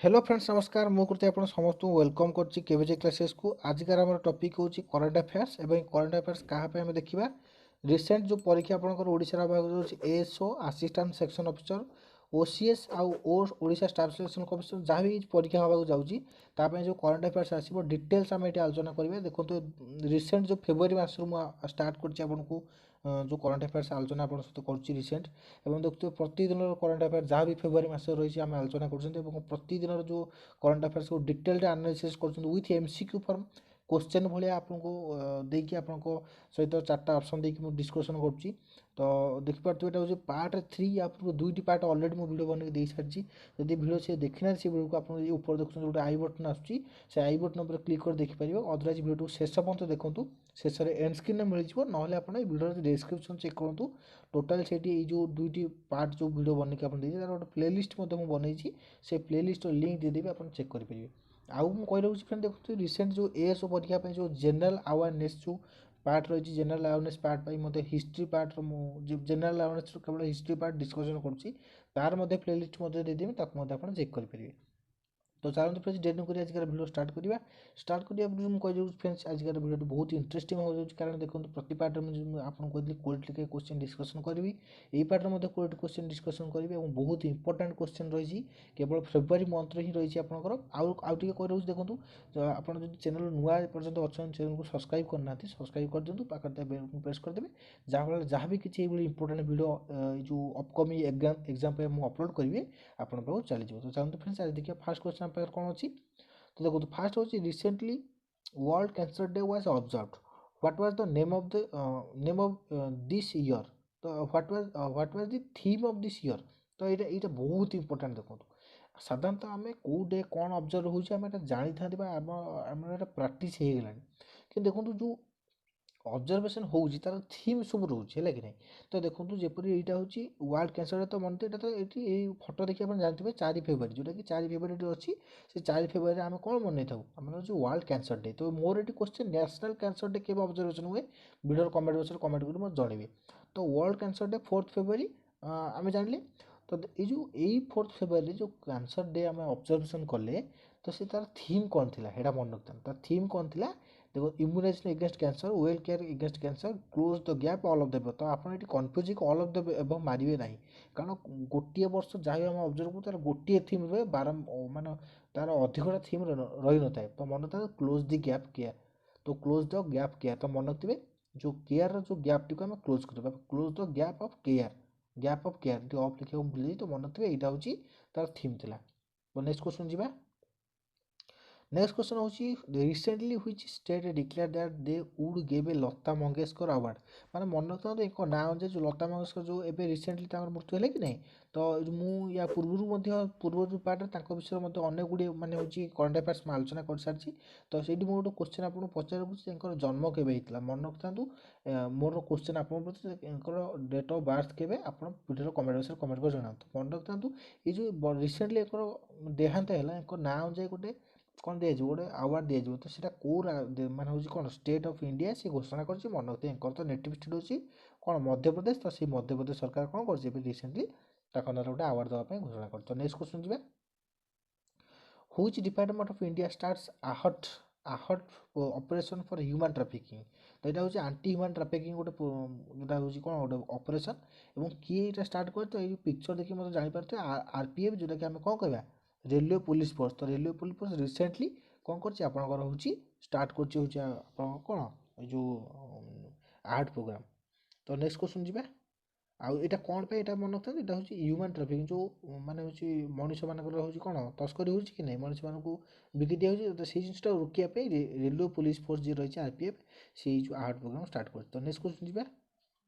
Hello friends नमस्कार मो करते आप समस्त वेलकम करछि केबीजे क्लासेस को आजिकार हमर टॉपिक होछि करंट अफेयर्स एवं करंट अफेयर्स कहा पे हम देखिबा रिसेंट जो परीक्षा आपनकर ओडिसा रा भाग होछि ASO assistant section officer OCS आउ ओडिसा स्टाफ सिलेक्शन कमिशन जहाँ भी परीक्षा होगा जाउछि ता पे जो करंट अफेयर्स आसीबो डिटेल्स हम एटी आलोचना करिवे देखंतु रिसेंट जो फेब्रुआरी मास रु स्टार्ट करछि आपनको जो करंट अफेयर्स आलोचना आपन सहित करछि रिसेंट এবং দেখুଥିବେ ପ୍ରତିଦିନର କରେଣ୍ଟ ଆଫେୟାର୍ ଯାହା ବି ଫେବୃଆରୀ ମାସରେ ରହିଛି ଆମେ ଆଲୋଚନା କରୁଛନ୍ତି ଏବଂ ପ୍ରତିଦିନର ଯେଉଁ କରେଣ୍ଟ ଆଫେୟାର୍ସକୁ ଡିଟେଲ୍ରେ ଆନାଲିସିସ୍ କରୁଛନ୍ତି ୱିଥ୍ MCQ ଫର୍ମ क्वेश्चन भाया आपको देकी आपण सहित चार्टा ऑप्शन देकी मु डिस्कशन करुच्ची तो देखिपे ये हूँ पार्ट 3 आपको दुईटी पार्ट अलरेडी मु वीडियो बन दे सारी जब वीडियो से देखी ना से वीडियो को आप ऊपर देखते गोटे आई बटन आसूँ से आई बटन पर क्लिक कर देखिपारे अदरवाइज वीडियो शेष पर्यटन देखूँ शेष में एंड स्क्रीन में मिल ना आप वीडियो डिस्क्रिप्शन चेक करूँ टोटाल से जो दुईटी पार्ट जो वीडियो बनके आप गोटे प्लेलिस्ट बनई से प्लेलिस्ट लिंक देदेवी आप चेक करेंगे आउ मु कही रखुच्छी फ्रेंड देखो रिसेंट जो एएसओ परीक्षा जो जनरल अवेयरनेस जो पार्ट रही जनरल अवेयरनेस पार्ट पर मत हिस्ट्री पार्ट जनरल अवेयरनेस केवल हिस्ट्री पार्ट डिस्कसन करुच्ची तार प्लेलिस्ट देदेवी आप चेक करेंगे तो चलते फ्रेंड्स डेट कर आज भिडियो स्टार्ट करवा पूर्व मुझे कही फ्रेंड्स आज भिडियो बहुत इंटरेस्टिंग हो जाए कारण देखो प्रति पार्ट में आपको कहली कोल्ड क्वेश्चन डिस्कसन करी यही पार्ट में कोल्ड क्वेश्चन डिस्कसन करी और बहुत इंपोर्टाट क्वेश्चन रही केवल फेब्रुआरी मंथ ही रही आपंकर आउे कही रोज देखो आपड़ जो चैनल नुआ पर्यटन अच्छा चैनल को सब्सक्राइब करना सब्सक्राइब कर दिखाँ पाखे बेल को प्रेस करदेवे जहाँफल जहाँ भी किसी इंपोर्टाट वीडियो जो अपकमिंग एग्जाम पे मुझे अपलोड करी आपन पाक चलीज तो चलते फ्रेंड्स आज देखिए फास्ट क्वेश्चन पाखे कौन अच्छी तो देखो फास्ट हूँ recently world cancer day was observed what was the name of this year तो what was the theme of this year तो ये बहुत इंपोर्टेंट देखो साधारणतः आम कौ डे कौन ऑब्जर्व हो जानी था प्राक्ट होगा कि देखो जो ऑब्जर्वेशन होउची तार थीम सब रोचे है कि नहीं तो देखो जपरी यहाँ हूँ वर्ल्ड कैंसर तो मनते यहाँ तो ये फटो देखिए आप जानते हैं 4 फेब्रुआरी जोटा कि 4 फेब्रुआरी अच्छी से 4 फेब्रुआरी आम कौन मन था आम हूँ वर्ल्ड कैंसर डे तो मोर ये क्वेश्चन नेशनल कैंसर डे केवल ऑब्जर्वेशन हुए वीडियो कमेंट बक्स कमेंट कर मुझे जनइबे तो वर्ल्ड कैंसर डे 4 फेब्रुआरी आम जानले तो ये जो यही 4 फेब्रुआरी जो कैंसर डे आम ऑब्जर्वेशन कले तो से तार थीम कौन थी है मन रखता तार थीम कौन थी देखो immunization against cancer well care against cancer close the gap all of the तो आप confuse all of the above मारे ना कारण गोटे वर्ष जहाँ भी आम ऑब्जर्व करूँ तार गोटे थीम रहे बार मान तार अधिकटा थीम रही न था तो मन था क्लोज द गैप केयर तो क्लोज द गैप केयर तो मन रखिए जो केयर जो गैप टी आम क्लोज कर close the gap of care of लिखा भूल तो मन रखिए यहाँ हूँ तार थीम थी तो नेक्स्ट क्वेश्चन जी नेक्स्ट क्वेश्चन हूँ recently which state declare that they would give a Lata Mangeshkar award माने मन रखता एक ना अनुसार जो लता मंगेशकर जो एवं रिसेंटली मृत्यु है कि नहीं तो या पूर्व जो पार्ट विषय में अनेक गुड़े माने हूँ करंट अफेयर्स में आलोचना कर सारी तो से गोटे क्वेश्चन आपको पचार जन्म केवे मन रखता मोर क्वेश्चन आप डेट ऑफ बर्थ केवे आप वीडियो कमेंट बक्स कमेंट कर जनातु मन रखता ये जो रिसेंटली एक देहांत है ना अनुसार गोटे कौन दिया गोटे आवार्ड दिया तो सीटा कौ मान हूँ कौन स्टेट ऑफ इंडिया सी घोषणा कर मन रखते तो नेटिव स्टेट हूँ कौन मध्यप्रदेश तो सी मध्यप्रदेश सरकार कौन कर रिसेंटली ना गोटे आवार्ड देवाई घोषणा कर नेक्स्ट क्वेश्चन जी which department of India starts AAHT operation for human trafficking तो यहाँ हूँ आंटी ह्यूमन ट्राफिकिंग गोटे हूँ कौन गोटे ऑपरेशन और किए यहाँ स्टार्ट कर तो ये पिक्चर देखिए मतलब जापर आरपीएफ जोटा कि आम कौन कह रेलवे पुलिस फोर्स तो रेलवे पुलिस फोर्स रिसेंटली कौन कर स्टार्ट कर कौन जो आर्ट प्रोग्राम तो नेक्स्ट क्वेश्चन जी आउ यहाँ कौन पे यहाँ मन रखते यहाँ हूँ ह्यूमन ट्राफिकिंग जो माने हूँ मनीष मानकर हूँ कौन तस्करी हो कि नहीं मनीष मानक बिकी दिया तो से जिनटा रोकने रेलवे पुलिस फोर्स जी रही है आरपीएफ से जो आर्ट प्रोग्राम स्टार्ट कर तो नेक्स्ट क्वेश्चन जी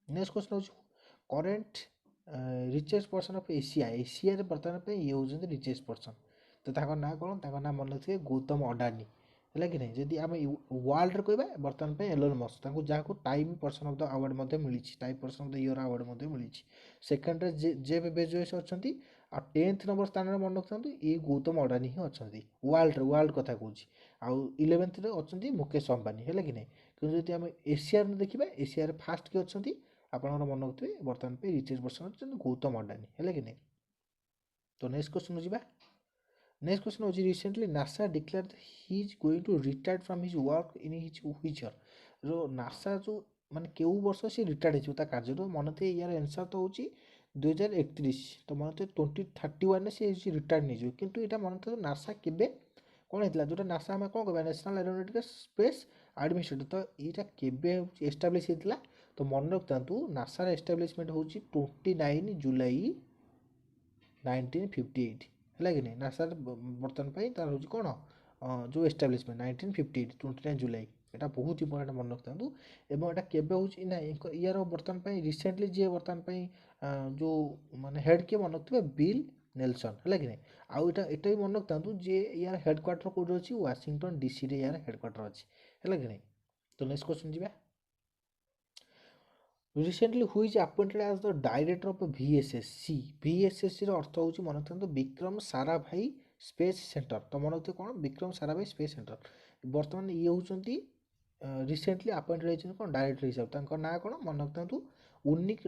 नेक्स्ट क्वेश्चन हूँ current richest person of Asia बर्तमान ये हूँ रिचेस्ट पर्सन तो ना कौन ना मन रखिए गौतम अडानी है कि नहीं जदि आम वर्ल्ड कह बर्तमान पे एलोन मस्क जहाँ time person of the award मिली time person of the year award मिली सेकेंड जेफ बेजोस अच्छा आ 10th नंबर स्थान में मन रखता ये गौतम अडानी ही अच्छा वर्ल्ड कथा कौन आउ 11th अच्छा मुकेश अंबानी है कि नहीं कि जब आम एशिया देखा एशिया फास्ट किए अच्छा आप मन रखिए बर्तमान पे रिचेस्ट पर्सन अच्छा गौतम अडानी है कि नहीं तो नेक्स्ट क्वेश्चन जी नेक्स्ट क्वेश्चन होची recently NASA declared that he is going to retired from his work in his which year. जो नासा जो माने केउ वर्ष से रिटायर्ड हो ता कार्य मन थे यार आंसर तो होची 2031 तो मन थे 2031 से रिटायर्ड नहीं जो किंतु एटा मन थे नासा केबे कौन होता जोटा नासा आम कौन कह नेशनल एरोनॉटिकल स्पेस एडमिनिस्ट्रेटर तो यहाँ केबे एस्टाब्लिश होता तो मन रखता नासार एस्टाब्लिशमेंट हूँ 29 जुलाई 1958 है कि नहीं नासार बर्तमान पर तार हूँ कौन जो एस्टाब्लिशमेंट 1958 29 जुलाई यहाँ बहुत इंपोर्टेंट मन रखता एवं यहाँ केबे हूँ ना यार बर्तमान पर रिसेंटली जी बर्तमान पर जो माने हेड किए मन रखिए बिल नेल्सन है कि नहीं आउ एटा भी मन रखता जे यार हेडक्वार्टर कौट अच्छी वाशिंगटन डीसी रे यार हेडक्वार्टर अच्छी है कि नहीं। तो नेक्स्ट क्वेश्चन जी recently who is appointed as the director of VSSC VSSC ର ଅର୍ଥ ହେଉଛି ମନେ ରଖନ୍ତୁ ବିକ୍ରମ ସାରାଭାଇ ସ୍ପେସ୍ ସେଣ୍ଟର ତ ମନେ ରଖିଥିବେ କ'ଣ ବିକ୍ରମ ସାରାଭାଇ ସ୍ପେସ୍ ସେଣ୍ଟର ବର୍ତ୍ତମାନ ଇଏ ହେଉଛନ୍ତି ରିସେଣ୍ଟଲି ଆପଏଣ୍ଟେଡ୍ ହେଇଛନ୍ତି କ'ଣ ଡାଇରେକ୍ଟର ହିସାବରେ ତାଙ୍କ ନାଁ କ'ଣ ମନେ ରଖିଥାନ୍ତୁ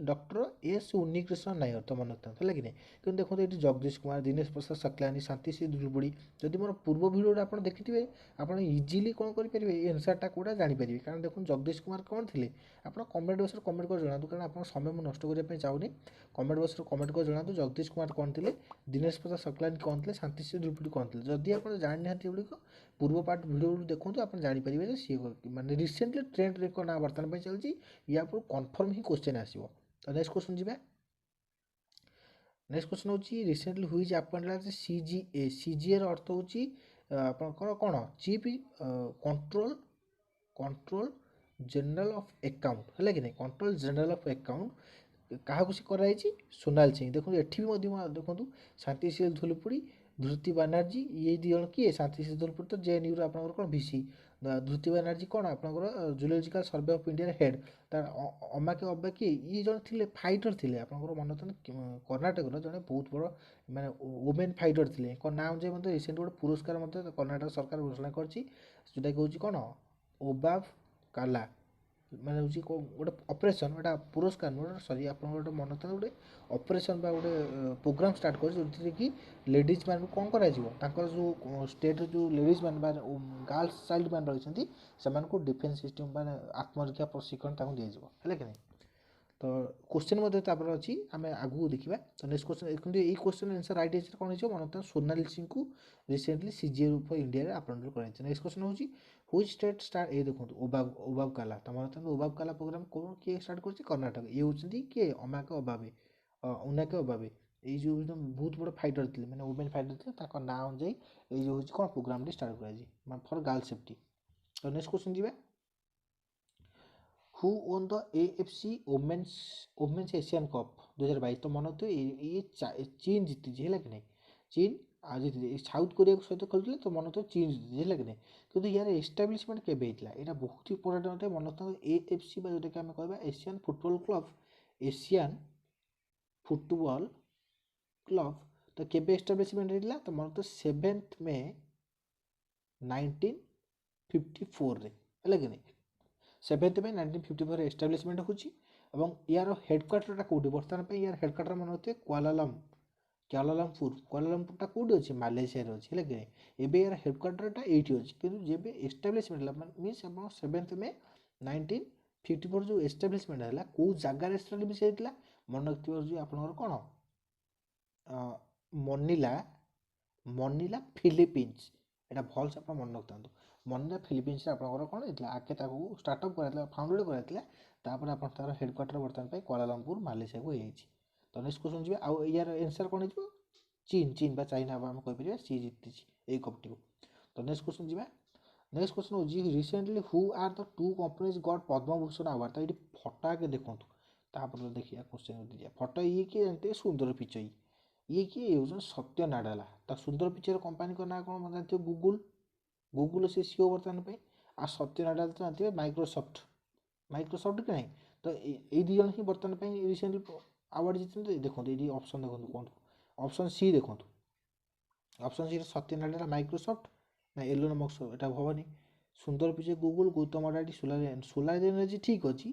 ଡକ୍ଟର ଏସ୍ ଉନ୍ନିକୃଷ୍ଣ ନାୟର ତ ମନେ ରଖିଥାନ୍ତୁ ହେଲା କି ନାହିଁ କିନ୍ତୁ ଦେଖନ୍ତୁ ଏଠି ଜଗଦୀଶ କୁମାର ଦିନେଶ ପ୍ରସାଦ ସକ୍ଲାନୀ ଶାନ୍ତିଶ୍ରୀ ଧୁଲୁବୁଡ଼ି ଯଦି ମୋର ପୂର୍ବ ଭିଡ଼ିଓଟା ଆପଣ ଦେଖିଥିବେ ଆପଣ ଇଜିଲି କ'ଣ କରିପାରିବେ ଏ ଆନ୍ସର୍ଟା କେଉଁଟା ଜାଣିପାରିବେ କାରଣ ଦେଖନ୍ତୁ ଜଗଦୀଶ କୁମାର କ'ଣ ଥିଲେ ଆପଣ କମେଣ୍ଟ ବକ୍ସରେ କମେଣ୍ଟ କରି ଜଣାନ୍ତୁ କାରଣ ଆପଣଙ୍କ ସମୟ ମୁଁ ନଷ୍ଟ କରିବା ପାଇଁ ଚାହୁଁନି କମେଣ୍ଟ ବକ୍ସରେ କମେଣ୍ଟ କରି ଜଣାନ୍ତୁ ଜଗଦୀଶ କୁମାର କ'ଣ ଥିଲେ ଦିନେଶ ପ୍ରସାଦ ସକ୍ଲାନୀ କ'ଣ ଥିଲେ ଶାନ୍ତିଶ୍ରୀ ଧୁଲୁବୁଡ଼ି କ'ଣ ଥିଲେ ଯଦି ଆପଣ ଜାଣିନାହାନ୍ତି ଏଗୁଡ଼ିକ ପୂର୍ବ ପାର୍ଟ ଭିଡ଼ିଓ ଦେଖନ୍ତୁ ଆପଣ ଜାଣିପାରିବେ ଯେ ସିଏ ମାନେ ରିସେଣ୍ଟଲି ଟ୍ରେଣ୍ଡରେ କ'ଣ ନା ବର୍ତ୍ତମାନ ପାଇଁ ଚାଲିଛି ୟା ପୂର୍ବରୁ କନଫର୍ମ ହିଁ କ୍ୱେଶ୍ଚନ୍ ଆସିବ। ତ ନେକ୍ସଟ କ୍ୱେଶ୍ଚନ୍ ଯିବା ନେକ୍ସଟ କ୍ୱେଶ୍ଚନ୍ ହେଉଛି recently who is appointed as CGA CGAର ଅର୍ଥ ହେଉଛି ଆପଣଙ୍କର କ'ଣ chief control general of account ହେଲା କି ନାହିଁ କଣ୍ଟ୍ରୋଲ ଜେନେରାଲ ଅଫ୍ ଆକାଉଣ୍ଟ କାହାକୁ ସେ କରାଯାଇଛି ସୋନାଲ ସିଂ ଦେଖନ୍ତୁ ଏଠି ବି ମଧ୍ୟ ଦେଖନ୍ତୁ ଶାନ୍ତିଶୀଲ ଧୁଲୁପୁଡ଼ି ଧୃତି ବାନାର୍ଜୀ ଇଏ ଦୁଇ ଜଣ କିଏ ଶାନ୍ତିଶୀଲ ଧୁଲୁପୁଡ଼ି ତ JNUର ଆପଣଙ୍କର କ'ଣ VC ଧୃତି ବାନାର୍ଜୀ କ'ଣ ଆପଣଙ୍କର ଜୁଲୋଜିକାଲ ସର୍ଭେ ଅଫ୍ ଇଣ୍ଡିଆର ହେଡ୍ ତାର ଅମାକେ ଅବା କିଏ ଇଏ ଜଣେ ଥିଲେ ଫାଇଟର ଥିଲେ ଆପଣଙ୍କର ମନେ ଅଛନ୍ତି କର୍ଣ୍ଣାଟକର ଜଣେ ବହୁତ ବଡ଼ ମାନେ ଓମେନ୍ ଫାଇଟର ଥିଲେ କ'ଣ ନାଁ ଅନୁଯାୟୀ ମଧ୍ୟ ରିସେଣ୍ଟ ଗୋଟେ ପୁରସ୍କାର ମଧ୍ୟ କର୍ଣ୍ଣାଟକ ସରକାର ଘୋଷଣା କରିଛି ଯେଉଁଟାକି ହେଉଛି କ'ଣ ଓବାବ କାଲା ମାନେ ହେଉଛି ଗୋଟେ ଅପରେସନ୍ ଗୋଟେ ପୁରସ୍କାର ନୁହେଁ ସରି ଆପଣଙ୍କର ଗୋଟେ ମନେ ଥାଏ ଗୋଟେ ଅପରେସନ୍ ବା ଗୋଟେ ପ୍ରୋଗ୍ରାମ୍ ଷ୍ଟାର୍ଟ କରିଛି ଯେଉଁଥିରେ କି ଲେଡ଼ିଜ୍ ମାନଙ୍କୁ କ'ଣ କରାଯିବ ତାଙ୍କର ଯେଉଁ ଷ୍ଟେଟ୍ର ଯେଉଁ ଲେଡ଼ିଜ୍ ମାନେ ବା ଗାର୍ଲସ୍ ଚାଇଲ୍ଡ ମାନେ ରହିଛନ୍ତି ସେମାନଙ୍କୁ ଡିଫେନ୍ସ ସିଷ୍ଟମ୍ ମାନେ ଆତ୍ମରକ୍ଷା ପ୍ରଶିକ୍ଷଣ ତାଙ୍କୁ ଦିଆଯିବ ହେଲା କି ନାହିଁ। ତ କ୍ୱେଶ୍ଚନ୍ ମଧ୍ୟ ତାପରେ ଅଛି ଆମେ ଆଗକୁ ଦେଖିବା ତ ନେକ୍ସଟ କ୍ୱେଶ୍ଚନ୍ କିନ୍ତୁ ଏଇ କ୍ୱେଶ୍ଚନ୍ ଆନ୍ସର୍ ରାଇଟ୍ ଆନ୍ସର୍ କ'ଣ ହେଇଯିବ ମନେ ରଖିଥାନ୍ତୁ ସୋନାଲି ସିଂଙ୍କୁ ରିସେଣ୍ଟଲି CGA ରୂପ ଇଣ୍ଡିଆରେ ଆପଏଣ୍ଟେଡ୍ କରାଯାଇଛି। ନେକ୍ସଟ କ୍ୱେଶ୍ଚନ୍ ହେଉଛି ହୁଇଚ୍ ଷ୍ଟେଟ୍ ଷ୍ଟାର୍ଟ ଏ ଦେଖନ୍ତୁ ଓବାବ କାଲା ତ ମନେ ରଖିଥାନ୍ତୁ ଓବାବ କାଲା ପ୍ରୋଗ୍ରାମ୍ କ'ଣ କିଏ ଷ୍ଟାର୍ଟ କରିଛି କର୍ଣ୍ଣାଟକ ଇଏ ହେଉଛନ୍ତି କିଏ ଉନାକେ ଅବାବେ ଏଇ ଯେଉଁ ବହୁତ ବଡ଼ ଫାଇଟର ଥିଲେ ମାନେ ଓମେନ୍ ଫାଇଟର ଥିଲେ ତାଙ୍କ ନାଁ ଅନୁଯାୟୀ ଏଇ ଯେଉଁ ହେଉଛି କ'ଣ ପ୍ରୋଗ୍ରାମଟି ଷ୍ଟାର୍ଟ କରାଯାଇଛି ମାନେ ଫର୍ ଗାର୍ଲ ସେଫ୍ଟି। ତ ନେକ୍ସଟ କ୍ୱେଶ୍ଚନ୍ ଯିବା who own the AFC women's Asian cup 2022 तो मन तो ये चीन जीति है कि नहीं चीन आ जीति साउथ कोरिया सहित खेलुते तो मन तो चीन जीति है कि नहीं क्योंकि यार एस्टाब्लिशमेंट केबे होता यहाँ बहुत इंपोर्टेंट मन तो AFC जोटा कि आम कह एशियन फुटबॉल क्लब तो केबे एस्टाब्लिशमेंट होता तो मन तो 7 मे 1954 है कि नहीं 7 मे 1954 एस्टाब्लिशमेंट होची एवं यार हेडक्वार्टरटा कौटी बर्तमान पे यार हेडक्वार्टर मन होते क्वालालमपुरटा कौटी अच्छे मालयेशिया अच्छे है कि एबे यार हेडक्वार्टरटा एटी अच्छे कि जब एस्टाब्लिशमेंट मीन्स आप 7 मे 1954 जो एस्टाब्लिशमेंट है कौ जगार एस्टाब्लिश होता मन रखिए आपंकर कौन मनिला फिलिपिन्स यहाँ भल्स आप मन रखता मनिला फिलिपिन्स आपंकर कौन होता आगे स्टार्टअप कराइला फाउंडेड कराइला तापर आप हेडक्वार्टर बर्तमान पे क्वालालमपुर मालयेशिया को होती। तो नेक्स्ट क्वेश्चन जी आउ यार आंसर कौन हो चीन बा चाइना आम कहीपर सी जीति यही कपटी को। तो नेक्स्ट क्वेश्चन जी नेक्स्ट क्वेश्चन हो recently who are the 2 companies got Padma Bhushan award तो ये फटो आगे देखो तापर देखिए क्वेश्चन फटो ये किए जानते सुंदर पिचई ये किए सत्य नाडेला तो सुंदर पिचर कंपानी का ना कौन जानते गूगल से सीओ बर्तमान पे आ सत्य नाडेला तो जानते माइक्रोसॉफ्ट कि नहीं तो ये दी जन ही बर्तमान पे रिसेंटली अवार्ड जीते देखो ये ऑप्शन देखो कौन ऑप्शन सी देखो option C Satya Nadella Microsoft ना एलोन मस्क एटा भवनी Sundar Pichai Google Gautam Adani solar energy ठीक अच्छी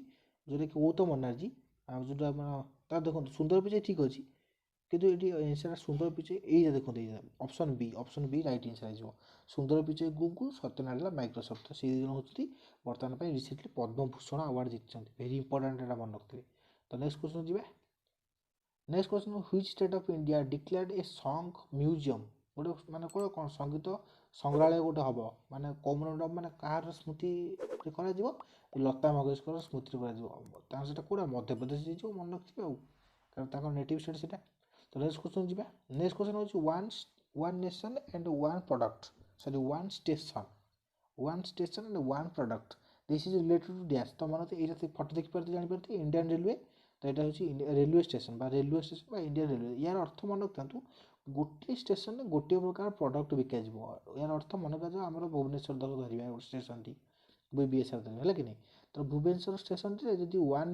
जोटा कि गौतम अडानी जो देखो सुंदर पिचे ठीक अच्छी କିନ୍ତୁ ଏଠି ଏନ୍ସର୍ ସୁନ୍ଦର ପିଚେ ଏଇଟା ଦେଖନ୍ତୁ, ଏଇଟା ଅପସନ୍ ବି ରାଇଟ୍ ଆନ୍ସର୍ ହେଇଯିବ। ସୁନ୍ଦର ପିଚେ ଗୁଗୁଲ୍, ସତ୍ୟନାରାୟଣ ମାଇକ୍ରୋସଫ୍ଟ। ତ ସେଇ ଦୁଇ ଜଣ ହେଉଛନ୍ତି ବର୍ତ୍ତମାନ ପାଇଁ ରିସେଣ୍ଟଲି ପଦ୍ମଭୂଷଣ ଆୱାର୍ଡ଼ ଜିତିଛନ୍ତି। ଭେରି ଇମ୍ପୋର୍ଟାଣ୍ଟ, ଏଇଟା ମନେ ରଖିଥିବେ। ତ ନେକ୍ସଟ କ୍ୱେଶ୍ଚନ୍ ଯିବା। Next question, which state of India declared A song museum? ଗୋଟେ ମାନେ କ'ଣ ସଙ୍ଗୀତ ସଂଗ୍ରହାଳୟ ଗୋଟେ ହେବ, ମାନେ କମେମୋରେଟ୍ ମାନେ କାହାର ସ୍ମୃତିରେ କରାଯିବ? ଲତା ମଙ୍ଗେଶକର ସ୍ମୃତିରେ କରାଯିବ। ତାଙ୍କର ସେଇଟା କେଉଁଟା ମଧ୍ୟପ୍ରଦେଶ ହେଇଯିବ, ମନେ ରଖିଥିବେ ଆଉ, କାରଣ ତାଙ୍କର ନେଟିଭ୍ ଷ୍ଟେଟ୍ ସେଇଟା। ତ ନେକ୍ସଟ କ୍ୱେଶ୍ଚନ୍ ଯିବା। ନେକ୍ସଟ କ୍ୱେଶ୍ଚନ୍ ହେଉଛି one nation and one product, sorry one station and one product, this is related two dash. ତ ମନେ ଏଇଟା ଫଟୋ ଦେଖିପାରୁଥିବେ, ଜାଣିପାରୁଥିବେ ଇଣ୍ଡିଆନ୍ ରେଲୱେ। ତ ଏଇଟା ହେଉଛି ରେଲୱେ ଷ୍ଟେସନ୍ ବା ଇଣ୍ଡିଆନ୍ ରେଲୱେ। ୟାର ଅର୍ଥ ମନେ ରଖିଥାନ୍ତୁ, ଗୋଟିଏ ଷ୍ଟେସନରେ ଗୋଟିଏ ପ୍ରକାର ପ୍ରଡ଼କ୍ଟ ବିକାଯିବ। ୟାର ଅର୍ଥ ମନେ ରଖାଯିବ, ଆମର ଭୁବନେଶ୍ୱର ଧରିବା ଗୋଟେ ଷ୍ଟେସନଟି, BSR ଧରିବା, ହେଲା କି ନାହିଁ। ତ ଭୁବନେଶ୍ୱର ଷ୍ଟେସନରେ ଯଦି ୱାନ୍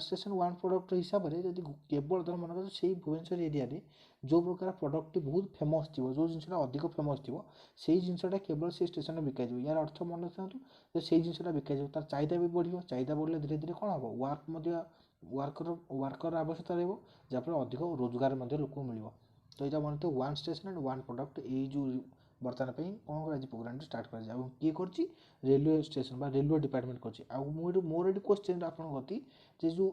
ଷ୍ଟେସନ୍ ୱାନ୍ ପ୍ରଡ଼କ୍ଟ ହିସାବରେ ଯଦି କେବଳ ଧର ମନେ କରାଯାଉ ସେଇ ଭୁବନେଶ୍ୱର ଏରିଆରେ ଯେଉଁ ପ୍ରକାର ପ୍ରଡ଼କ୍ଟଟି ବହୁତ ଫେମସ୍ ଥିବ, ଯେଉଁ ଜିନିଷଟା ଅଧିକ ଫେମସ୍ ଥିବ, ସେଇ ଜିନିଷଟା କେବଳ ସେଇ ଷ୍ଟେସନରେ ବିକାଯିବ। ୟାର ଅର୍ଥ ମନେ ରଖିଥାନ୍ତୁ ଯେ ସେଇ ଜିନିଷଟା ବିକାଯିବ, ତାର ଚାହିଦା ବି ବଢ଼ିବ। ଚାହିଦା ବଢ଼ିଲେ ଧୀରେ ଧୀରେ କ'ଣ ହେବ, ୱାର୍କର ଆବଶ୍ୟକତା ରହିବ, ଯାହାଫଳରେ ଅଧିକ ରୋଜଗାର ମଧ୍ୟ ଲୋକଙ୍କୁ ମିଳିବ। ତ ଏଇଟା ମନେ ରଖିଥିବ, one station and one product. ଏଇ ଯେଉଁ ବର୍ତ୍ତମାନ ପାଇଁ କ'ଣ କରାଯାଇଛି, ପ୍ରୋଗ୍ରାମଟି ଷ୍ଟାର୍ଟ କରାଯାଇଛି। ଆଉ କିଏ କରିଛି? ରେଲୱେ ଷ୍ଟେସନ୍ ବା ରେଲୱେ ଡିପାର୍ଟମେଣ୍ଟ କରିଛି। ଆଉ ମୋର ଏଠି କ୍ୱେଶ୍ଚନ୍ ଆପଣଙ୍କ ପ୍ରତି, ଯେ ଯେଉଁ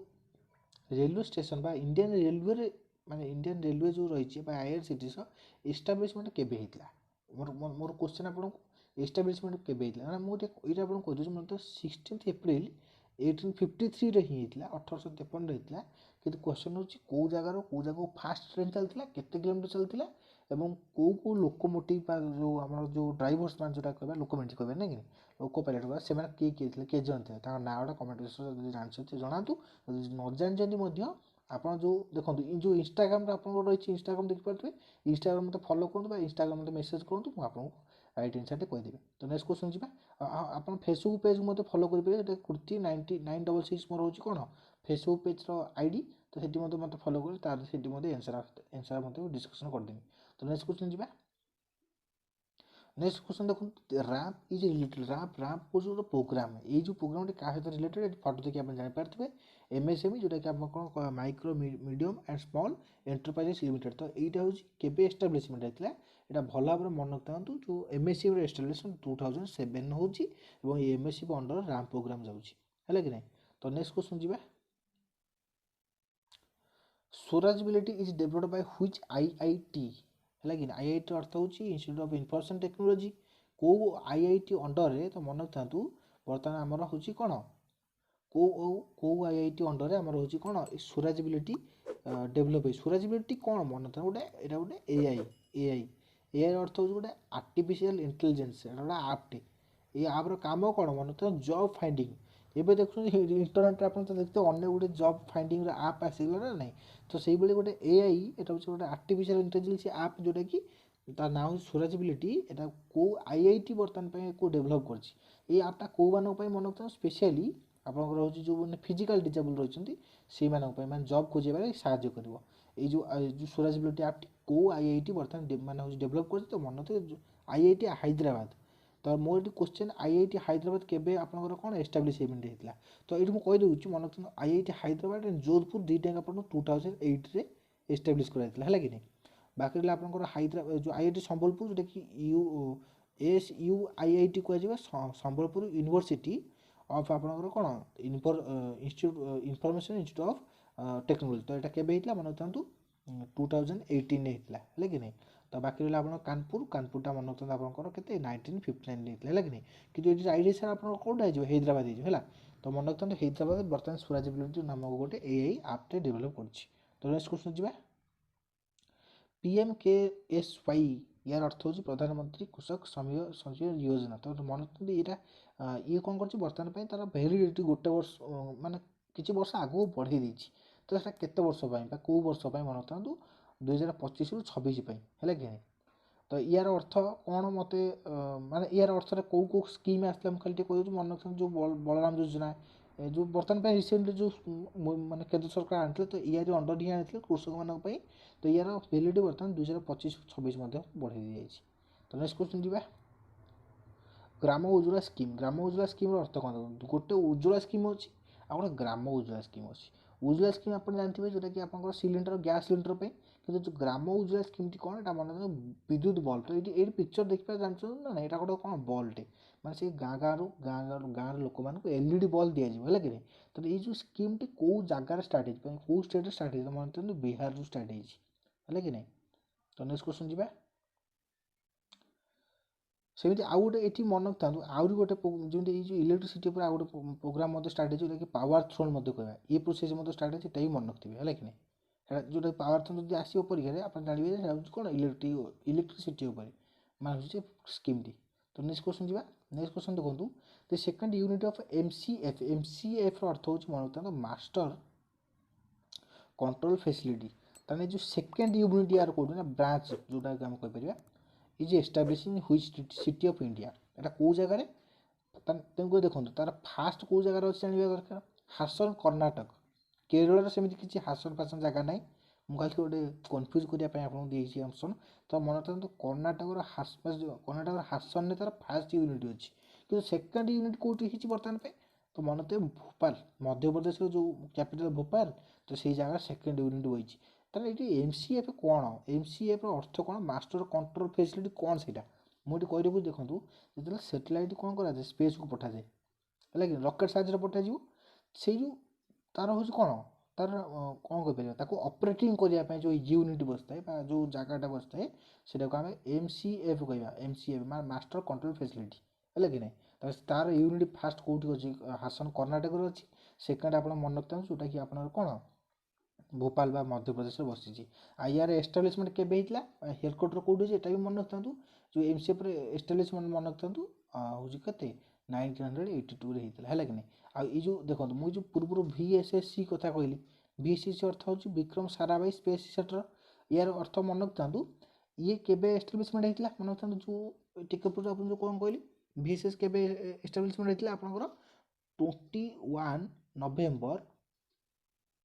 ରେଲୱେ ଷ୍ଟେସନ୍ ବା ଇଣ୍ଡିଆନ୍ ରେଲୱେରେ, ମାନେ ଇଣ୍ଡିଆନ୍ ରେଲୱେ ଯେଉଁ ରହିଛି ବା IRCTC ଏଷ୍ଟାବ୍ଲିଶମେଣ୍ଟ କେବେ ହେଇଥିଲା? ମୋର କ୍ୱେଶ୍ଚନ୍ ଆପଣଙ୍କୁ, ଏଷ୍ଟାବ୍ଲିଶମେଣ୍ଟ କେବେ ହେଇଥିଲା? ନା ମୁଁ ଏଇଟା ଆପଣଙ୍କୁ କହିଦେଉଛି, ମୋତେ 16 ଏପ୍ରିଲ 1853ରେ ହିଁ ହେଇଥିଲା, 1853ରେ ହେଇଥିଲା। କିନ୍ତୁ କ୍ୱେଶ୍ଚନ୍ ହେଉଛି କେଉଁ ଜାଗାକୁ ଫାଷ୍ଟ ଟ୍ରେନ୍ ଚାଲିଥିଲା, କେତେ କିଲୋମିଟର ଚାଲିଥିଲା, ଏବଂ କେଉଁ ଲୋକୋମୋଟିଭ୍ ବା ଯେଉଁ ଆମର ଯେଉଁ ଡ୍ରାଇଭର୍ସ ମାନେ ଯେଉଁଟା କହିବା, ଲୋକୋମୋଟିଭ୍ କହିବା ନାଇଁ କି, ଲୋକ ପାଇଲଟ୍ କହିବା, ସେମାନେ କିଏ ଥିଲେ, କେତେ ଜଣ ଥିଲେ, ତାଙ୍କ ନାଁ ଗୁଡ଼ା କମେଣ୍ଟ ସେକ୍ସନ୍ରେ ଯଦି ଜାଣିଛନ୍ତି ଜଣାନ୍ତୁ। ଯଦି ନ ଜାଣିଛନ୍ତି ମଧ୍ୟ ଆପଣ ଯେଉଁ ଦେଖନ୍ତୁ, ଯେଉଁ ଇନଷ୍ଟାଗ୍ରାମରେ ଆପଣଙ୍କର ରହିଛି, ଇନଷ୍ଟାଗ୍ରାମ ଦେଖିପାରୁଥିବେ, ଇନଷ୍ଟାଗ୍ରାମ ମୋତେ ଫଲୋ କରନ୍ତୁ ବା ଇନଷ୍ଟାଗ୍ରାମ ମୋତେ ମେସେଜ୍ କରନ୍ତୁ, ମୁଁ ଆପଣଙ୍କୁ ରାଇଟ୍ ଆନ୍ସର୍ଟେ କହିଦେବି। ତ ନେକ୍ସଟ କ୍ୱେଶ୍ଚନ୍ ଯିବା। ଆପଣ ଫେସବୁକ୍ ପେଜ୍ ମୋତେ ଫଲୋ କରିପାରିବେ, ସେଟା କୁର୍ତ୍ତୀ 9966 ମୋର ହେଉଛି କ'ଣ ଫେସବୁକ୍ ପେଜ୍ର ID। ତ ସେଠି ମୋତେ ଫଲୋ କରି ତାର ସେଠି ମୋତେ ଆନ୍ସର୍ ମୋତେ ଡିସ୍କସନ୍ କରିଦେବି। ତ ନେକ୍ସଟ କ୍ୱେଶ୍ଚନ୍ ଯିବା। ନେକ୍ସଟ କ୍ୱେଶ୍ଚନ୍ ଦେଖନ୍ତୁ, ରାମ୍ପ ଇଜ୍ ରିଲେଟେଡ୍, ରାମ୍ପ ହେଉଛି ଗୋଟେ ପ୍ରୋଗ୍ରାମ। ଏଇ ଯେଉଁ ପ୍ରୋଗ୍ରାମଟି କାହା ସହିତ ରିଲେଟେଡ୍, ଏଠି ଫଟୋ ଦେଖି ଆପଣ ଜାଣିପାରୁଥିବେ, MSME, ଯେଉଁଟାକି ଆପଣ କ'ଣ micro medium and small enterprises limited. ତ ଏଇଟା ହେଉଛି କେବେ ଏଷ୍ଟାବ୍ଲିଶମେଣ୍ଟ ହେଇଥିଲା, ଏଇଟା ଭଲ ଭାବରେ ମନେ ରଖିଥାନ୍ତୁ। ଯେଉଁ MSMEର ଏଷ୍ଟାବ୍ଲିଶମେଣ୍ଟ 2007 ହେଉଛି, ଏବଂ এই MSME ଅଣ୍ଡର ରାମ୍ପ ପ୍ରୋଗ୍ରାମ ଯାଉଛି, ହେଲା କି ନାହିଁ। ତ ନେକ୍ସଟ କ୍ୱେଶ୍ଚନ୍ ଯିବା। ସ୍ୱରାଜବିଲିଟି is developed by which IIT, ହେଲା କି IIT ଅର୍ଥ ହେଉଛି ଇନଷ୍ଟିଚ୍ୟୁଟ୍ ଅଫ୍ ଇନଫର୍ମେସନ୍ ଟେକ୍ନୋଲୋଜି। କେଉଁ IIT ଅଣ୍ଡରରେ, ତ ମନେ ରଖିଥାନ୍ତୁ ବର୍ତ୍ତମାନ ଆମର ହେଉଛି କ'ଣ, କେଉଁ IIT ଅଣ୍ଡରରେ ଆମର ହେଉଛି କ'ଣ ସ୍ୱରାଜବିଲିଟି ଡେଭଲପ୍ ହେଇ। ସ୍ୱରାଜବିଲିଟି କ'ଣ ମନେ ରଖିଥାନ୍ତୁ, ଏଇଟା ଗୋଟେ AI ଅର୍ଥ ହେଉଛି ଗୋଟେ ଆର୍ଟିଫିସିଆଲ୍ ଇଣ୍ଟେଲିଜେନ୍ସ, ଏଇଟା ଗୋଟେ ଆପ୍ଟେ। ଏଇ ଆପ୍ର କାମ କ'ଣ ମନେ ରଖିଥାନ୍ତୁ, ଜବ୍ ଫାଇଣ୍ଡିଂ। ଏବେ ଦେଖୁଛନ୍ତି ଇଣ୍ଟରନେଟ୍ରେ ଆପଣ ତ ଦେଖୁଥିବେ ଅନେକ ଗୁଡ଼ିଏ ଜବ୍ ଫାଇଣ୍ଡିଂର ଆପ୍ ଆସିଗଲା ନା ନାହିଁ। ତ ସେଇଭଳି ଗୋଟେ AI, ଏଇଟା ହେଉଛି ଗୋଟେ ଆର୍ଟିଫିସିଆଲ୍ ଇଣ୍ଟେଲିଜେନ୍ସ ଆପ୍, ଯେଉଁଟାକି ତା ନାଁ ହେଉଛି ସ୍ୱରାଜବିଲିଟି। ଏଇଟା କେଉଁ IIT ବର୍ତ୍ତମାନ ପାଇଁ ଡେଭଲପ୍ କରିଛି। ଏଇ ଆପ୍ଟା କେଉଁମାନଙ୍କ ପାଇଁ ମନେ ରଖିଥାନ୍ତୁ, ସ୍ପେଶିଆଲି ଆପଣଙ୍କର ହେଉଛି ଯେଉଁମାନେ ଫିଜିକାଲ୍ ଡିଜେବଲ୍ ରହିଛନ୍ତି ସେଇମାନଙ୍କ ପାଇଁ, ମାନେ ଜବ୍ ଖୋଜିବାରେ ସାହାଯ୍ୟ କରିବ। ଏଇ ଯେଉଁ ସ୍ୱରାଜବିଲିଟି ଆପ୍ଟି କେଉଁ IIT ବର୍ତ୍ତମାନ ମାନେ ହେଉଛି ଡେଭଲପ୍ କରିଛି, ତ ମନେ ରଖିଥିବେ IIT ହାଇଦ୍ରାବାଦ। ତ ମୋର ଏଠି କ୍ୱେଶ୍ଚନ୍, IIT ହାଇଦ୍ରାବାଦ କେବେ ଆପଣଙ୍କର କ'ଣ ଏଷ୍ଟାବ୍ଲିଶମେଣ୍ଟ ହେଇଥିଲା? ତ ଏଇଠି ମୁଁ କହିଦେଉଛି, ମନେ ରଖନ୍ତୁ IIT ହାଇଦ୍ରାବାଦ ଆଣ୍ଡ ଯୋଧପୁର ଦୁଇଟାଙ୍କ ଆପଣଙ୍କୁ 2008ରେ ଏଷ୍ଟାବ୍ଲିଶ୍ କରାଯାଇଥିଲା, ହେଲା କି ନାହିଁ। ବାକି ରହିଲା ଆପଣଙ୍କର ଯେଉଁ IIT ସମ୍ବଲପୁର, ଯେଉଁଟାକି SUIIT କୁହାଯିବ, ସମ୍ବଲପୁର ୟୁନିଭର୍ସିଟି ଅଫ୍ ଆପଣଙ୍କର କ'ଣ ଇନଫର୍ମେସନ୍ ଇନଷ୍ଟିଚ୍ୟୁଟ୍ ଅଫ୍ ଟେକ୍ନୋଲୋଜି। ତ ଏଇଟା କେବେ ହେଇଥିଲା, ମନେ ରଖିଥାନ୍ତୁ 2018ରେ ହେଇଥିଲା, ହେଲା କି ନାହିଁ। ତ ବାକି ରହିଲା ଆପଣଙ୍କର କାନପୁରଟା ମନେ ରଖିଥାନ୍ତୁ ଆପଣଙ୍କର କେତେ 1959ରେ ହେଇଥିଲା, ହେଲା କି ନାହିଁ। କିନ୍ତୁ ଏଠି IIT ସାର୍ ଆପଣଙ୍କର କେଉଁଟା ହେଇଯିବ, ହାଇଦ୍ରାବାଦ ହେଇଯିବ, ହେଲା। ତ ମନେ ରଖିଥାନ୍ତୁ ହାଇଦ୍ରାବାଦ ବର୍ତ୍ତମାନ ସ୍ୱରାଜବିଲିଟି ନାମକ ଗୋଟେ AI ଆପ୍ଟେ ଡେଭଲପ୍ କରିଛି। ତ ନେକ୍ସଟ କ୍ୱେଶ୍ଚନ୍ ଯିବା। PMKSY, ୟାର ଅର୍ଥ ହେଉଛି ପ୍ରଧାନମନ୍ତ୍ରୀ କୃଷକ ସଞ୍ଚୟ ଯୋଜନା। ତ ମନେ ରଖନ୍ତୁ ଏଇଟା ଇଏ କ'ଣ କରୁଛି, ବର୍ତ୍ତମାନ ପାଇଁ ତାର ଭ୍ୟାଲିଡିଟି ଗୋଟେ ବର୍ଷ, ମାନେ କିଛି ବର୍ଷ ଆଗକୁ ବଢ଼େଇ ଦେଇଛି। ତ ସେଟା କେତେ ବର୍ଷ ପାଇଁ ବା କେଉଁ ବର୍ଷ ପାଇଁ, ମନେ ରଖନ୍ତୁ 2025ରୁ 26 ପାଇଁ, ହେଲା କି ନାହିଁ। ତ ୟାର ଅର୍ଥ କ'ଣ, ମୋତେ ମାନେ ୟାର ଅର୍ଥରେ କେଉଁ ସ୍କିମ୍ ଆସିଥିଲା, ମୁଁ ଖାଲି ଟିକେ କହିଦେଉଛି, ମନେ ରଖନ୍ତୁ ଯେଉଁ ବଳରାମ ଯୋଜନା, ଯେଉଁ ବର୍ତ୍ତମାନ ପାଇଁ ରିସେଣ୍ଟଲି ଯେଉଁ ମାନେ କେନ୍ଦ୍ର ସରକାର ଆଣିଥିଲେ, ତ ୟାର ଅଣ୍ଡର ହିଁ ଆଣିଥିଲେ କୃଷକମାନଙ୍କ ପାଇଁ। ତ ୟାର ଭ୍ୟାଲିଡିଟି ବର୍ତ୍ତମାନ 2025-26 ମଧ୍ୟ ବଢ଼େଇ ଦିଆଯାଇଛି। ତ ନେକ୍ସଟ କ୍ୱେଶ୍ଚନ୍ ଯିବା। ଗ୍ରାମ ଉଜ୍ଜ୍ୱଳା ସ୍କିମ୍, ଗ୍ରାମ ଉଜ୍ଜ୍ୱଳା ସ୍କିମ୍ର ଅର୍ଥ କ'ଣ? ଗୋଟେ ଉଜ୍ଜ୍ୱଳା ସ୍କିମ୍ ଅଛି, ଆଉ ଗୋଟେ ଗ୍ରାମ ଉଜ୍ଜ୍ୱଳା ସ୍କିମ୍ ଅଛି। उज्ज्वला स्कीम आप जानते जोटा कि आप सिलिंडर गैस सिलिंडर पे कि जो ग्राम उज्ज्वला स्कीम कौन यहाँ मन विद्युत बल्ब तो ये पिक्चर देखिए जानते ना ना यहाँ गोटे कौन बल्बटे मैं से गाँ गाँव लोक मान एलईडी बल्ब दिज्व है कि तो ये जो स्कीम टी कौ जगार स्टार्ट कौ स्टेट स्टार्ट मन बिहार रू स्टार्ट है कि नहीं तो नेक्स्ट क्वेश्चन जी सेमती आउ गोटे ये मन रखता आहरी गोटे जमी ये इलेक्ट्रिसिटी आउ गोटे प्रोग्राम स्टार्ट है कि पावर थ्रोन कह ये प्रोसेस स्टार्ट है मन रखिए है कि नहीं जो पावर थ्रोन जो आसो परीक्षा आप जानवे कौन इलेक्ट्रिसिटी मान स्कीम टी तो नेक्स्ट क्वेश्चन जी नेक्स्ट क्वेश्चन देखो the second unit of MCF अर्थ हूँ मन रखता मास्टर कंट्रोल फैसिलिटी ताने जो सेकंड यूनिट यार कौन ना ब्रांच जोटा आम कहीपर is establishing which city of India एटा कौ जगह तेणुक देखो तार फास्ट कौ जगार अच्छे जानवा दरकार हासन कर्णाटक केरल सेमती किसी हासन फासन जगह ना मुझे गोटे कन्फ्यूज करने आपको ऑप्शन तो मन रखता कर्णाटक हासन तार फास्ट यूनिट अच्छी कि सेकेंड यूनिट कौटी बर्तमान तो मन रखते भोपाल मध्य प्रदेश जो कैपिटल भोपाल तो से जगह सेकेंड यूनिट बही ताहले ये एमसीएफ कौन एमसीएफ अर्थ कौन मास्टर कंट्रोल फैसिलिटी कौन से मुझे कहीदेवी देखूँ जो सैटेलाइट कौन कराए स्पेस को पठाए है कि रकेट साहाଯ୍य पठाଯିव से जो तार हूँ कौन तार कौन कहीपर ऑपरेटिंग करने जो यूनिट बसता जो जगटा बसता से आम एमसीएफ कह एमसीएफ मास्टर कंट्रोल फैसिलिटी है कि नहीं तार यूनिट फास्ट कौटी अच्छी हासन कर्णाटक अच्छी सेकेंड आप मन रखता जोटा कि आप कौन भोपाल बा मध्य प्रदेश में बसी यार एस्टाब्लीशमेंट केबे हेडक्वार्टर कौटी अच्छे यहाँ भी मन रखता जो एमसीएफ एस्टाब्लीशमेंट मन रखता हूँ के 1982 है कि नहीं आ जो देखो मुझे पूर्व VSSC कथा कहली VSSC अर्थ हूँ विक्रम साराभाई स्पेस सेंटर यार अर्थ मन रखता ये केबे एस्टाब्लीशमेंट होता मन रखता जो टिके आप जो कौन कहली VSS केबे एस्टाब्लीशमेंट होता आपंकर 21 नवेम्बर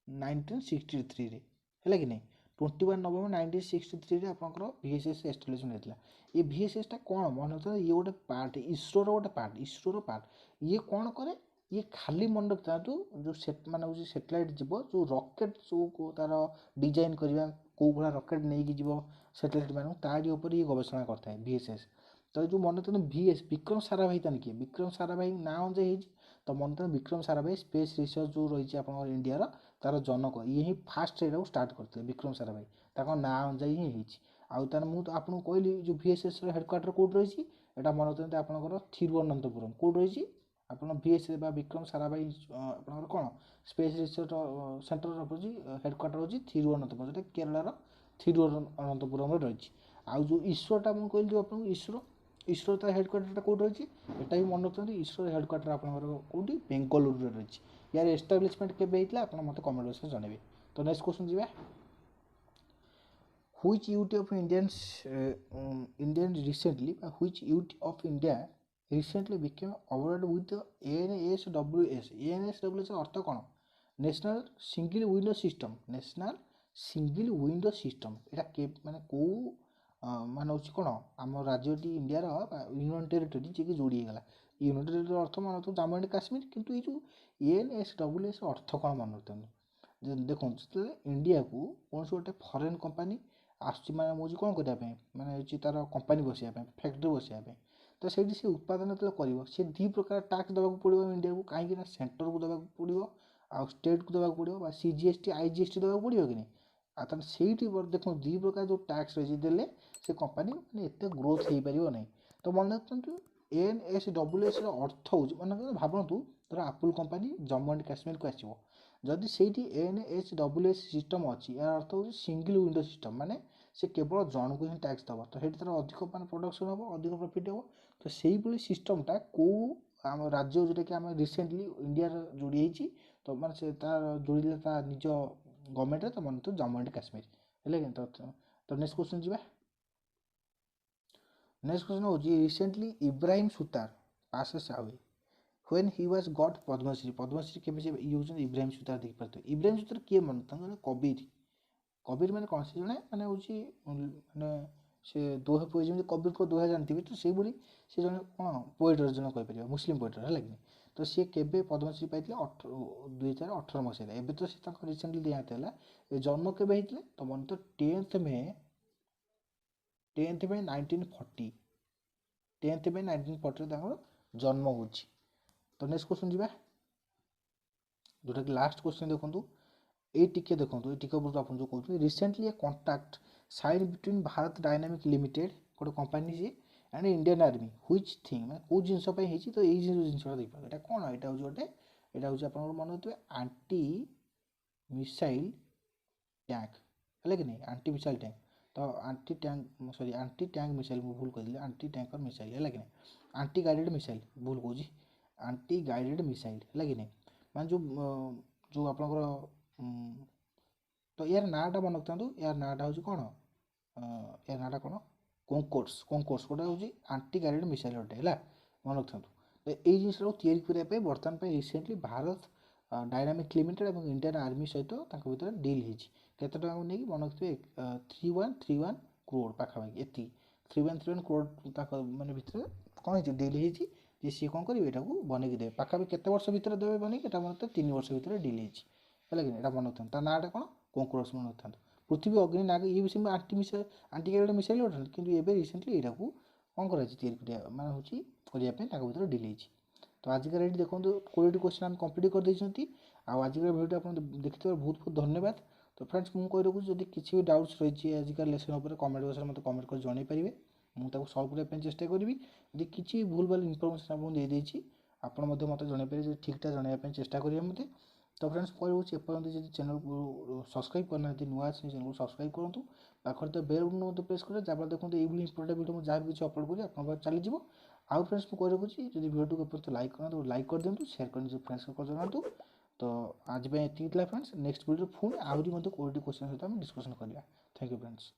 1963 है कि नहीं 21 नवेम्बर 1963 आपंकर VSS एस्टाब्लीशमेंट होता ये VSS टा कौन मन रखता ये गोटे पार्ट इसरोर गोटे पार्ट इसरोर पार्ट ये कौन करे ये खाली मन रखता जो सेट मान हूँ सैटेलाइट जीव जो रॉकेट जो तार डिजाइन करवा कौ भाया रॉकेट नहीं जीव सैटेलाइट मान तारी ये गवेषणा करता है VSS तो जो मन रखता VS विक्रम साराभाई तान किए विक्रम साराभाई ना अनुजाई तो मन रखता विक्रम साराभाई स्पेस रिसर्च जो रही आप इंडिया तार जनक ये ही फास्ट एटा स्टार्ट करते विक्रम साराभाई ना अनुजाई ही आउ मुझे आपको कहली जो VSS हेडक्वार्टर कौट रही है मन रखते आपंकर थिरुवनंतपुरम कौट रही आप VSS विक्रम साराभाई आप कौन स्पेस रिसर्च सेंटर रखी हेडक्वार्टर हूँ थिरुवनंतपुरम जो केरलार थिरुवनंतपुरम रही आउ जो इसरोटा मुझे कहली जो आपको इसरो तार हेडक्वार्टर कौट रही है भी मन रखते इसरो हेडक्वार्टर आपंकर कौटी बेंगलुरु रही यार एस्टाब्लीशमेंट केबे होता आप मत कमेंट बॉक्स में जनइबे तो नेक्स्ट क्वेश्चन जी which youth of Indian recently which youth of India recently became awarded with the ANSWS ANSWS अर्थ कौन national single window system national single window system यहाँ माने कौ मान हूँ कौन आम राज्यटी इंडिया यूनियन टेरिटोरी जी जोड़ी गला यूनियन टेरिटोरी अर्थ मान तो जम्मू एंड काश्मीर किंतु ये जो ANSWS अर्थ कौन मन रखते देखो इंडिया को कौन गोटे फरेन कंपानी आसूँ कौन करने माने तार कंपानी बसाया फैक्ट्री बसाया तो से उत्पादन जो कर दी प्रकार टैक्स देवाक पड़ो इंडिया को कहीं सेंटर को देवाक पड़ो आ स्टेट को देवाक पड़ो CGST IGST देवाक पड़ो कि नहीं आ से देखो दी प्रकार जो टैक्स रही देले से कंपानी मैंने एत ग्रोथ हो पार ना तो मन रखु ANSWS अर्थ हूँ मैंने भावतु धर आपुल कंपानी जम्मू एंड काश्मीर को आसो जदि से ANSWS सिस्टम अच्छी यार अर्थ हूँ सिंगल विंडो सिस्टम माने से केवल जन को ही टैक्स दब तो ये तार अधिक मान प्रोडक्शन हम अधिक प्रॉफिट हम तो से सिस्टमटा कौ आम राज्य जोटा कि आम रिसेंटली इंडिया जोड़ी तो मैंने से जोड़े निज गवर्नमेंट तो मन तो जम्मू एंड काश्मीर है तो नेक्स्ट क्वेश्चन जी नेक्स्ट क्वेश्चन हूँ recently Ibrahim Sutar passes away when he was got Padma Shri के ये हूँ इब्राहिम सुतार देखिए इब्राहिम सुतार किए मन जन कबीर मैंने कौन से जड़े मैंने हूँ मैंने से दोहे पोए जमी कबीर को दोहा जानते तो से जड़े कौन पोएटर जन कहीपर मुस्लिम पोएटर है कि तो सी केबे पद्मश्री पाइले 2018 मसीह एबे तो से रिसेंटली दियाते है जन्म केबे होते तो मन तो 10th में 1940 10th में 1940 जन्म हो। तो नेक्स्ट क्वेश्चन जी जोटा कि लास्ट क्वेश्चन देखो ये टिके देखो ये टिके आप जो कहते recently a contract sign between Bharat dynamic limited गोटे कंपनी जी and Indian Army which thing मैं कौ जिनस तो ये जिनसा देखिए यहाँ कौन यहाँ हूँ गोटे यहाँ हूँ आप मन होते आंटी मिसाइल टैंक है कि नहीं आंटी मिसाइल टैंक तो aunty tank sorry aunty tank missile भूल कहली आंटी टैंकर मिसाइल है कि नहीं आंटी गाइडेड मिसाइल भूल कहूँ आंटी गाइडेड मिसाइल है कि नहीं मान जो आप तो यार नाटा मन रखता यार नाटा हूँ कौन यार नाटा कौन कॉन्कोर्स गोटे हूँ आंटी गाइडेड मिसाइल गोटे है मन रखता तो ये जिनसा या बर्तमान रिसेंटली भारत डायनामिक लिमिटेड और इंडियन आर्मी सहित भर डील होते नहीं मन रखिए 3131 करोड़ पाखापाखि ये 3131 करोड़ मानने भितर कौन है डील हो सी कौन करेंगे यहाँ बनई देवे पाखापाखि केते वर्ष भितर देवे बनई मतलब 3 वर्ष भितर डील है कि मन रखता नाटा कौन कॉन्कोर्स मन रखता पृथ्वी अग्नि नाग ये विषय में आंटी गाइड मिसाइल उठाते कि रिसेंटली यहाँ कौन कर माने हूँ भर डील है। तो आजिका रेट देखो 20 क्वेश्चन आम कम्प्लीट कर देती आजिका भिडियो आप देखते बहुत बहुत धन्यवाद। तो फ्रेंड्स मुझे रखुच्छी जब किसी भी डाउट्स रही है आजिका लेसन उपर कमेंट बॉक्स में मतलब कमेंट कर जन पारे मुझे सल्व करने चेष्टा करी यदि किसी भूल भाल इनफर्मेशन आपको देदेची आपड़ मत जनपारे ठीकठाक जनवाई चेष्टा करेंगे मत। तो फ्रेंड्स कहूँ एपर्तंत जब चैनल को सब्सक्राइब करना नुआ चैनल को सब्सक्राइब करूँ पाखे तो बेल बटन प्रेस करें जहाँ देखो ये इंपोर्टेंट वीडियो जहाँ भी किसी अपलोड करी आप चलीज आउ फ्रेंड्स मुझे रखुच्छी जब वीडियो को लाइक करना तो लाइक कर दिंतु शेयर कर फ्रेंड्स को जनातु। तो आज ये फ्रेंड्स नेक्स्ट वीडियो पुणी आहरी 20 क्वेश्चन सहित डिस्कसन करिया। Thank you friends.